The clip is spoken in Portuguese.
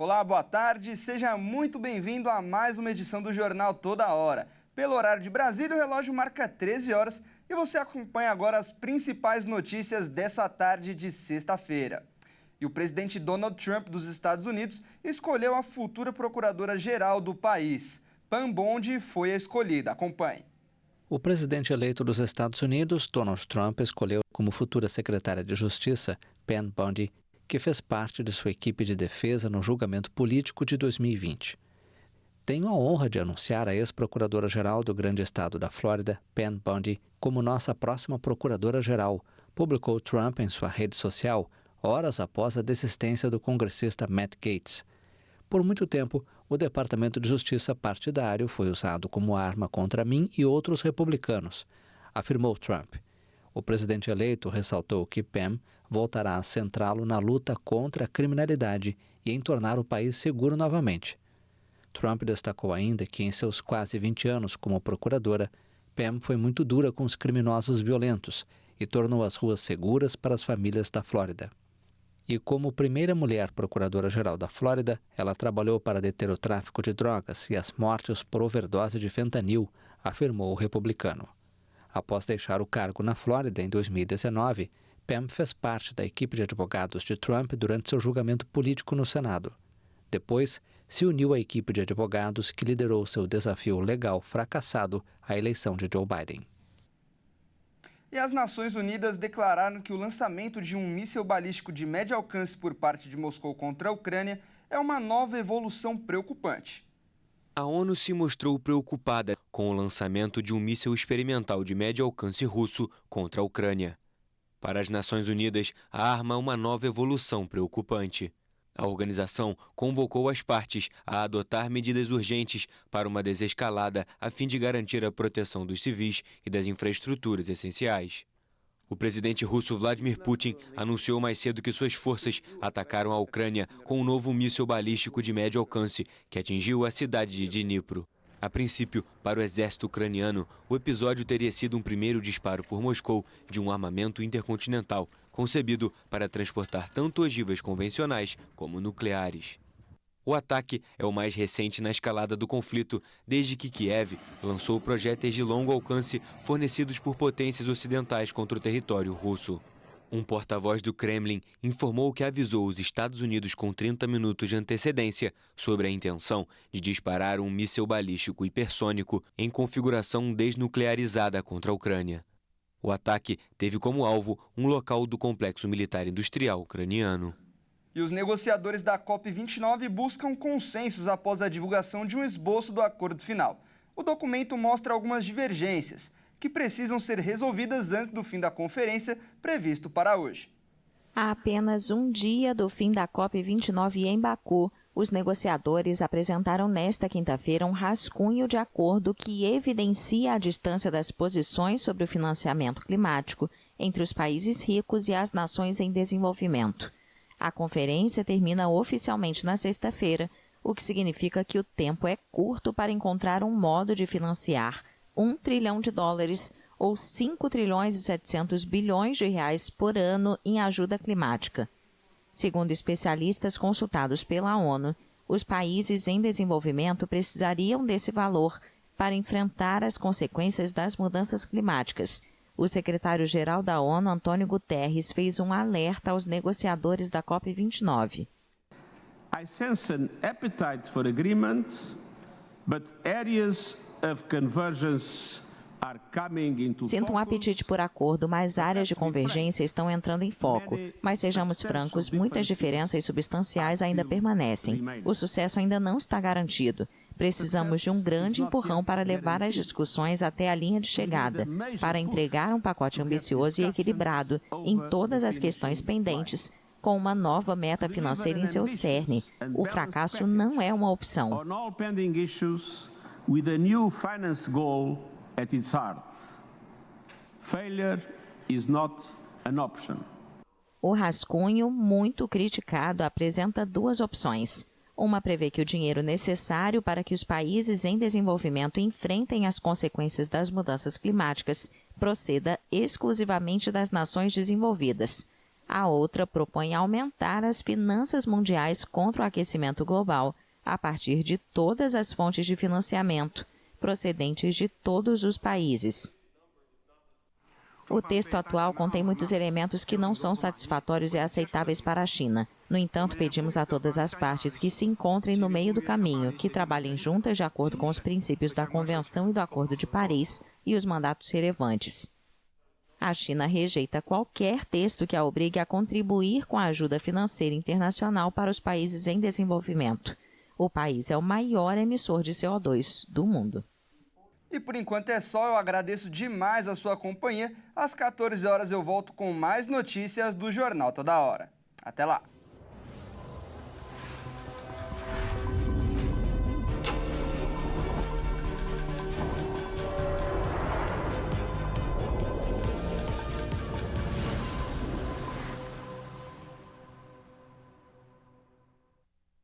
Olá, boa tarde, seja muito bem-vindo a mais uma edição do Jornal Toda Hora. Pelo horário de Brasília, o relógio marca 13 horas e você acompanha agora as principais notícias dessa tarde de sexta-feira. E o presidente Donald Trump dos Estados Unidos escolheu a futura procuradora-geral do país. Pam Bondi foi a escolhida. Acompanhe. O presidente eleito dos Estados Unidos, Donald Trump, escolheu como futura secretária de Justiça Pam Bondi, que fez parte de sua equipe de defesa no julgamento político de 2020. Tenho a honra de anunciar a ex-procuradora-geral do grande estado da Flórida, Pam Bondi, como nossa próxima procuradora-geral, publicou Trump em sua rede social, horas após a desistência do congressista Matt Gaetz. Por muito tempo, o Departamento de Justiça partidário foi usado como arma contra mim e outros republicanos, afirmou Trump. O presidente eleito ressaltou que Pam voltará a centrá-lo na luta contra a criminalidade e em tornar o país seguro novamente. Trump destacou ainda que em seus quase 20 anos como procuradora, Pam foi muito dura com os criminosos violentos e tornou as ruas seguras para as famílias da Flórida. E como primeira mulher procuradora-geral da Flórida, ela trabalhou para deter o tráfico de drogas e as mortes por overdose de fentanil, afirmou o republicano. Após deixar o cargo na Flórida em 2019, Pam fez parte da equipe de advogados de Trump durante seu julgamento político no Senado. Depois, se uniu à equipe de advogados que liderou seu desafio legal fracassado à eleição de Joe Biden. E as Nações Unidas declararam que o lançamento de um míssil balístico de médio alcance por parte de Moscou contra a Ucrânia é uma nova evolução preocupante. A ONU se mostrou preocupada com o lançamento de um míssil experimental de médio alcance russo contra a Ucrânia. Para as Nações Unidas, a arma é uma nova evolução preocupante. A organização convocou as partes a adotar medidas urgentes para uma desescalada a fim de garantir a proteção dos civis e das infraestruturas essenciais. O presidente russo Vladimir Putin anunciou mais cedo que suas forças atacaram a Ucrânia com um novo míssil balístico de médio alcance que atingiu a cidade de Dnipro. A princípio, para o exército ucraniano, o episódio teria sido um primeiro disparo por Moscou de um armamento intercontinental, concebido para transportar tanto ogivas convencionais como nucleares. O ataque é o mais recente na escalada do conflito, desde que Kiev lançou projéteis de longo alcance fornecidos por potências ocidentais contra o território russo. Um porta-voz do Kremlin informou que avisou os Estados Unidos com 30 minutos de antecedência sobre a intenção de disparar um míssil balístico hipersônico em configuração desnuclearizada contra a Ucrânia. O ataque teve como alvo um local do complexo militar industrial ucraniano. E os negociadores da COP29 buscam consensos após a divulgação de um esboço do acordo final. O documento mostra algumas divergências que precisam ser resolvidas antes do fim da conferência previsto para hoje. Há apenas um dia do fim da COP29 em Baku, os negociadores apresentaram nesta quinta-feira um rascunho de acordo que evidencia a distância das posições sobre o financiamento climático entre os países ricos e as nações em desenvolvimento. A conferência termina oficialmente na sexta-feira, o que significa que o tempo é curto para encontrar um modo de financiar $1 trilhão ou 5 trilhões e 700 bilhões de reais por ano em ajuda climática. Segundo especialistas consultados pela ONU, os países em desenvolvimento precisariam desse valor para enfrentar as consequências das mudanças climáticas. O secretário-geral da ONU, Antônio Guterres, fez um alerta aos negociadores da COP29. I sense an appetite for agreement, but areas of convergence are coming into focus. Sinto um apetite por acordo, mas áreas de convergência estão entrando em foco. Mas sejamos francos, muitas diferenças substanciais ainda permanecem. O sucesso ainda não está garantido. Precisamos de um grande empurrão para levar as discussões até a linha de chegada, para entregar um pacote ambicioso e equilibrado em todas as questões pendentes, com uma nova meta financeira em seu cerne. O fracasso não é uma opção. O rascunho, muito criticado, apresenta duas opções. Uma prevê que o dinheiro necessário para que os países em desenvolvimento enfrentem as consequências das mudanças climáticas proceda exclusivamente das nações desenvolvidas. A outra propõe aumentar as finanças mundiais contra o aquecimento global a partir de todas as fontes de financiamento, procedentes de todos os países. O texto atual contém muitos elementos que não são satisfatórios e aceitáveis para a China. No entanto, pedimos a todas as partes que se encontrem no meio do caminho, que trabalhem juntas de acordo com os princípios da Convenção e do Acordo de Paris e os mandatos relevantes. A China rejeita qualquer texto que a obrigue a contribuir com a ajuda financeira internacional para os países em desenvolvimento. O país é o maior emissor de CO2 do mundo. E por enquanto é só, eu agradeço demais a sua companhia. Às 14 horas eu volto com mais notícias do Jornal Toda Hora. Até lá!